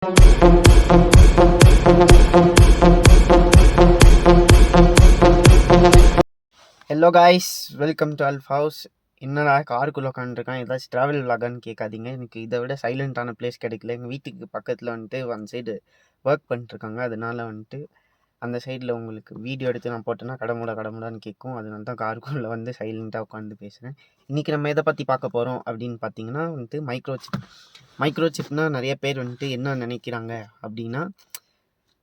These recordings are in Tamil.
Hello guys, welcome to half house. என்னடா காருக்குள்ளே உட்காந்துருக்கான், ஏதாச்சும் ட்ராவல் விலாகான்னு கேட்காதீங்க. எனக்கு இதை விட சைலண்ட்டான பிளேஸ் கிடைக்கல. எங்கள் வீட்டுக்கு பக்கத்தில் வந்துட்டு அந்த சைடு ஒர்க் பண்ணிட்டுருக்காங்க. அதனால வந்துட்டு அந்த சைடில் உங்களுக்கு வீடியோ எடுத்து நான் போட்டேன்னா கடமுடான்னு கேட்கும். அதனால தான் காருக்குள்ளே வந்து சைலண்ட்டாக உட்காந்து பேசுகிறேன். இன்றைக்கி நம்ம எதை பற்றி பார்க்க போகிறோம் அப்படின்னு பார்த்தீங்கன்னா வந்துட்டு மைக்ரோசிப்னால் நிறைய பேர் வந்துட்டு என்ன நினைக்கிறாங்க அப்படின்னா,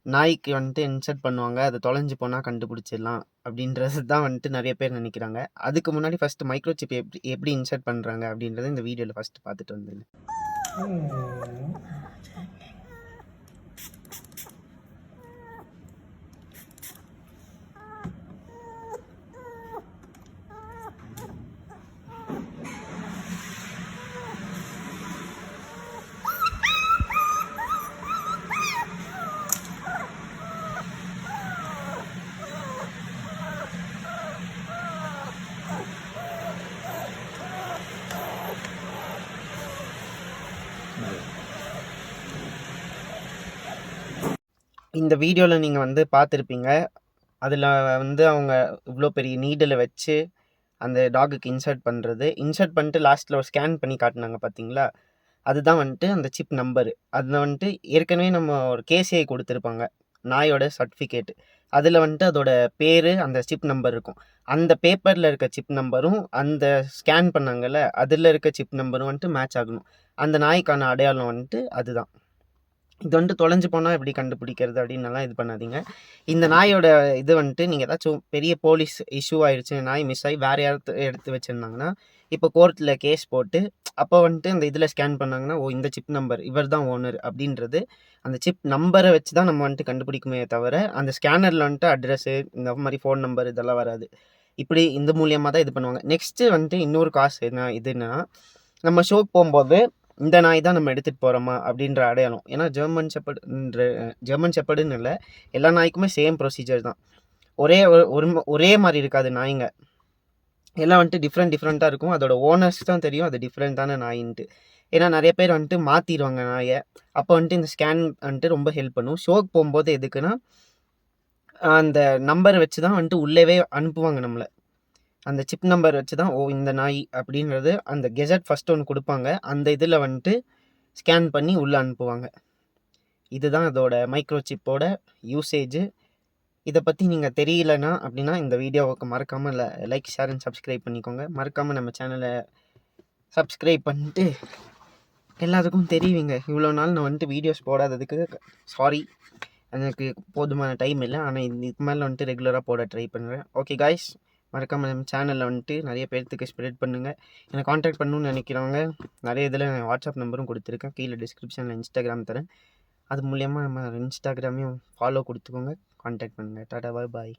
நாய்க்கு வந்துட்டு இன்சர்ட் பண்ணுவாங்க, அது தொலைஞ்சு போனால் கண்டுபிடிச்சிடலாம் அப்படின்றது தான் வந்துட்டு நிறைய பேர் நினைக்கிறாங்க. அதுக்கு முன்னாடி ஃபஸ்ட்டு மைக்ரோசிப் எப்படி இன்சர்ட் பண்ணுறாங்க அப்படின்றத இந்த வீடியோவில் ஃபஸ்ட்டு பார்த்துட்டு வந்துடுங்க. இந்த வீடியோவில் நீங்கள் வந்து பார்த்துருப்பீங்க. அதில் வந்து அவங்க இவ்வளோ பெரிய நீடில் வச்சு அந்த டாகுக்கு இன்சர்ட் பண்ணிட்டு லாஸ்ட்டில் ஒரு ஸ்கேன் பண்ணி காட்டினாங்க பார்த்தீங்களா, அதுதான் வந்துட்டு அந்த சிப் நம்பரு. அதில் வந்துட்டு ஏற்கனவே நம்ம ஒரு கேசிஐ கொடுத்துருப்பாங்க, நாயோட சர்டிஃபிகேட்டு. அதில் வந்துட்டு அதோட பேர், அந்த சிப் நம்பர் இருக்கும். அந்த பேப்பரில் இருக்க சிப் நம்பரும் அந்த ஸ்கேன் பண்ணாங்கல்ல அதில் இருக்க சிப் நம்பரும் வந்துட்டு மேட்ச் ஆகணும். அந்த நாய்க்கான அடையாளம் வந்துட்டு அதுதான். இது வந்துட்டு தொலைஞ்சு போனால் எப்படி கண்டுபிடிக்கிறது அப்படின்னலாம் இது பண்ணாதீங்க. இந்த நாயோட இது வந்துட்டு நீங்கள் ஏதாச்சும் பெரிய போலீஸ் இஷ்யூ ஆகிடுச்சு, நாய் மிஸ் ஆகி வேறு யாராவது எடுத்து வச்சுருந்தாங்கன்னா, இப்போ கோர்ட்டில் கேஸ் போட்டு அப்போ வந்துட்டு அந்த இதில் ஸ்கேன் பண்ணாங்கன்னா, ஓ இந்த சிப் நம்பர் இவர் தான் ஓனர் அப்படின்றது அந்த சிப் நம்பரை வச்சு தான் நம்ம வந்துட்டு கண்டுபிடிக்குமே தவிர, அந்த ஸ்கேனரில் வந்துட்டு அட்ரஸ்ஸு இந்த மாதிரி ஃபோன் நம்பர் இதெல்லாம் வராது. இப்படி இந்த மூலியமாக தான் இது பண்ணுவாங்க. நெக்ஸ்ட்டு வந்துட்டு இன்னொரு காசு என்னன்னா, நம்ம ஷோக்கு போகும்போது இந்த நாய் தான் நம்ம எடுத்துகிட்டு போகிறோமா அப்படின்ற அடையாளம். ஏன்னா ஜெர்மன் ஷெப்பர்டுன்னு இல்லை, எல்லா நாய்க்குமே சேம் ப்ரொசீஜர் தான். ஒரே மாதிரி இருக்காது நாய்ங்க, எல்லாம் வந்துட்டு டிஃப்ரெண்ட்டாக இருக்கும். அதோட ஓனர்ஸ் தான் தெரியும் அது டிஃப்ரெண்ட்டான நாயின்ட்டு. ஏன்னா நிறைய பேர் வந்துட்டு மாற்றிடுவாங்க நாயை. அப்போ வந்துட்டு இந்த ஸ்கேன் வந்துட்டு ரொம்ப ஹெல்ப் பண்ணும். ஷோக்கு போகும்போது எதுக்குன்னா, அந்த நம்பரை வச்சு தான் வந்துட்டு உள்ளேவே அனுப்புவாங்க நம்மளை. அந்த சிப் நம்பர் வச்சு தான் ஓ இந்த நாய் அப்படின்றது அந்த கெசட் ஃபஸ்ட்டு ஒன்று கொடுப்பாங்க. அந்த இதில் வந்துட்டு ஸ்கேன் பண்ணி உள்ளே அனுப்புவாங்க. இதுதான் அதோட மைக்ரோசிப்போட யூசேஜு. இதை பற்றி நீங்கள் தெரியலனா அப்படின்னா இந்த வீடியோவுக்கு மறக்காமல் லைக், ஷேர் அண்ட் சப்ஸ்கிரைப் பண்ணிக்கோங்க. மறக்காமல் நம்ம சேனலை சப்ஸ்கிரைப் பண்ணிட்டு எல்லாத்துக்கும் தெரியுங்க. இவ்வளோ நாள் நான் வந்துட்டு வீடியோஸ் போடாததுக்கு சாரி, எனக்கு போதுமான டைம் இல்லை. ஆனால் இதுக்கு மேலே வந்துட்டு ரெகுலராக போட ட்ரை பண்ணுறேன். ஓகே காய்ஸ், மறக்காமல் நம்ம சேனலில் வந்துட்டு நிறைய பேர்த்துக்கு ஸ்ப்ரெட் பண்ணுங்கள். என்னை காண்டாக்ட் பண்ணணுன்னு நினைக்கிறவங்க நிறைய இதில் வாட்ஸ்அப் நம்பரும் கொடுத்துருக்கேன். கீழே டிஸ்கிரிப்ஷனில் இன்ஸ்டாகிராம் தரேன். அது மூலயமா நம்ம இன்ஸ்டாகிராமையும் ஃபாலோ கொடுத்துக்கோங்க, காண்டாக்ட் பண்ணுங்கள். டாடா, பாய்.